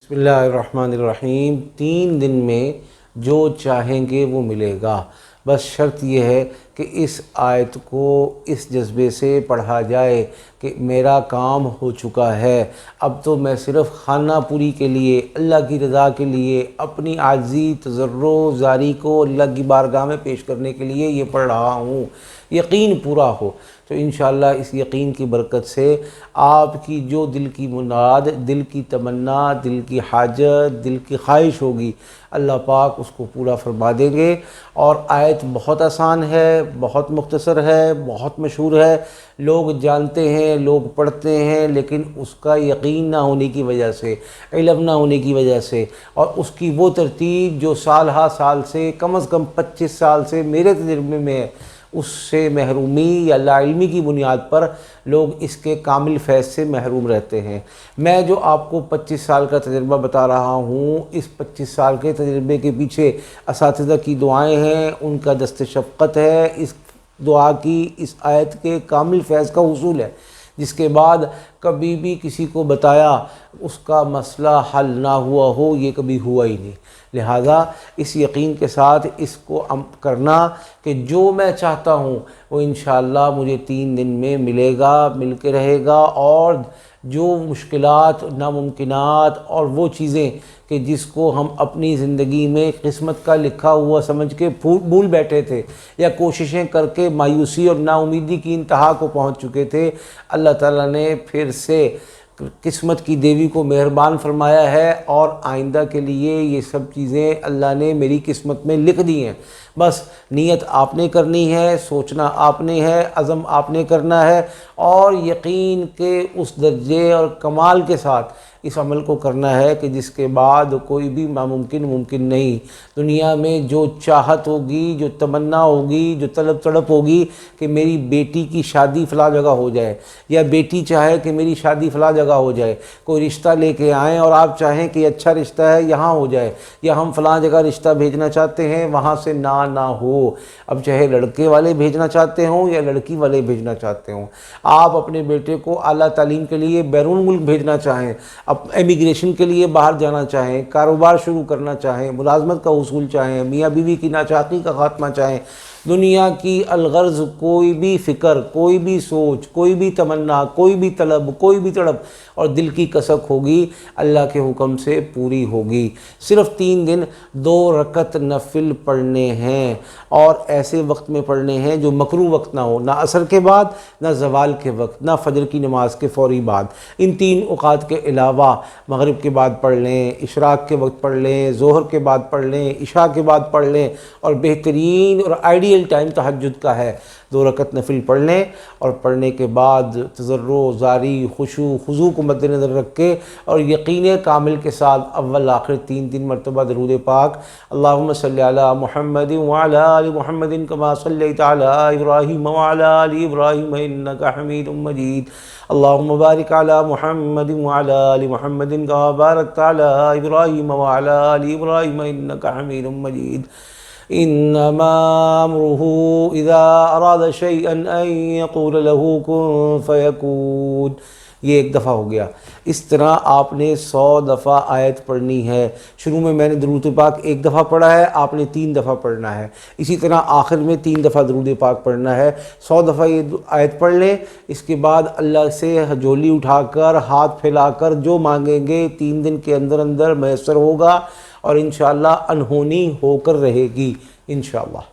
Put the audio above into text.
بسم اللہ الرحمن الرحیم۔ 3 دن میں جو چاہیں گے وہ ملے گا، بس شرط یہ ہے کہ اس آیت کو اس جذبے سے پڑھا جائے کہ میرا کام ہو چکا ہے، اب تو میں صرف خانہ پوری کے لیے، اللہ کی رضا کے لیے، اپنی عاجزی تضرع زاری کو اللہ کی بارگاہ میں پیش کرنے کے لیے یہ پڑھ رہا ہوں، یقین پورا ہو۔ تو انشاءاللہ اس یقین کی برکت سے آپ کی جو دل کی مراد، دل کی تمنا، دل کی حاجت، دل کی خواہش ہوگی، اللہ پاک اس کو پورا فرما دیں گے۔ اور آیت بہت آسان ہے، بہت مختصر ہے، بہت مشہور ہے، لوگ جانتے ہیں، لوگ پڑھتے ہیں، لیکن اس کا یقین نہ ہونے کی وجہ سے، علم نہ ہونے کی وجہ سے، اور اس کی وہ ترتیب جو سال ہا سال سے، کم از کم 25 سال سے میرے تجربے میں ہے، اس سے محرومی یا لا علمی کی بنیاد پر لوگ اس کے کامل فیض سے محروم رہتے ہیں۔ میں جو آپ کو 25 سال کا تجربہ بتا رہا ہوں، اس 25 سال کے تجربے کے پیچھے اساتذہ کی دعائیں ہیں، ان کا دست شفقت ہے، اس دعا کی، اس آیت کے کامل فیض کا حصول ہے، جس کے بعد کبھی بھی کسی کو بتایا اس کا مسئلہ حل نہ ہوا ہو، یہ کبھی ہوا ہی نہیں۔ لہٰذا اس یقین کے ساتھ اس کو کرنا کہ جو میں چاہتا ہوں وہ انشاءاللہ مجھے 3 دن میں ملے گا، مل کے رہے گا، اور جو مشکلات، ناممکنات اور وہ چیزیں کہ جس کو ہم اپنی زندگی میں قسمت کا لکھا ہوا سمجھ کے بھول بیٹھے تھے، یا کوششیں کر کے مایوسی اور نا امیدی کی انتہا کو پہنچ چکے تھے، اللہ تعالیٰ نے پھر سے قسمت کی دیوی کو مہربان فرمایا ہے، اور آئندہ کے لیے یہ سب چیزیں اللہ نے میری قسمت میں لکھ دی ہیں۔ بس نیت آپ نے کرنی ہے، سوچنا آپ نے ہے، عزم آپ نے کرنا ہے، اور یقین کے اس درجے اور کمال کے ساتھ اس عمل کو کرنا ہے کہ جس کے بعد کوئی بھی ناممکن ممکن نہیں۔ دنیا میں جو چاہت ہوگی، جو تمنا ہوگی، جو طلب تڑپ ہوگی کہ میری بیٹی کی شادی فلاں جگہ ہو جائے، یا بیٹی چاہے کہ میری شادی فلاں جگہ ہو جائے، کوئی رشتہ لے کے آئیں اور آپ چاہیں کہ اچھا رشتہ ہے یہاں ہو جائے، یا ہم فلاں جگہ رشتہ بھیجنا چاہتے ہیں وہاں سے نہ ہو، اب چاہے لڑکے والے بھیجنا چاہتے ہوں یا لڑکی والے بھیجنا چاہتے ہوں، آپ اپنے بیٹے کو اعلیٰ تعلیم کے لیے بیرون ملک بھیجنا چاہیں، امیگریشن کے لیے باہر جانا چاہیں، کاروبار شروع کرنا چاہیں، ملازمت کا حصول چاہیں، میاں بیوی کی ناچاقی کا خاتمہ چاہیں، دنیا کی الغرض کوئی بھی فکر، کوئی بھی سوچ، کوئی بھی تمنا، کوئی بھی طلب، کوئی بھی تڑپ اور دل کی کسک ہوگی، اللہ کے حکم سے پوری ہوگی۔ صرف 3 دن 2 رکعت نفل پڑھنے ہیں، اور ایسے وقت میں پڑھنے ہیں جو مکروہ وقت نہ ہو، نہ عصر کے بعد، نہ زوال کے وقت، نہ فجر کی نماز کے فوری بعد۔ ان 3 اوقات کے علاوہ مغرب کے بعد پڑھ لیں، اشراق کے وقت پڑھ لیں، ظہر کے بعد پڑھ لیں، عشاء کے بعد پڑھ لیں، اور بہترین اور آئیڈیل ٹائم تہجد کا ہے، 2 رکعت نفل پڑھ لیں، اور پڑھنے کے بعد تضرع زاری، خشوع خضوع کو مد نظر رکھ کے اور یقین کامل کے ساتھ اول آخر 3 مرتبہ درود پاک، اللہم صلی علی محمد وعلی آل محمد کما صلیت علی ابراہیم وعلی آل ابراہیم انک حمید مجید، اللہم بارک علی محمد وعلی آل محمد کما بارکت علی ابراہیم وعلی آل ابراہیم انک حمید مجید۔ انما امرہ اذا اراد شیئا ان یقول له کن فیکون۔ یہ 1 دفعہ ہو گیا۔ اس طرح آپ نے 100 دفعہ آیت پڑھنی ہے۔ شروع میں نے درود پاک 1 دفعہ پڑھا ہے، آپ نے 3 دفعہ پڑھنا ہے، اسی طرح آخر میں 3 دفعہ درود پاک پڑھنا ہے۔ 100 دفعہ یہ آیت پڑھ لیں، اس کے بعد اللہ سے جھولی اٹھا کر، ہاتھ پھیلا کر جو مانگیں گے 3 دن کے اندر اندر میسر ہوگا، اور انشاءاللہ انہونی ہو کر رہے گی انشاءاللہ۔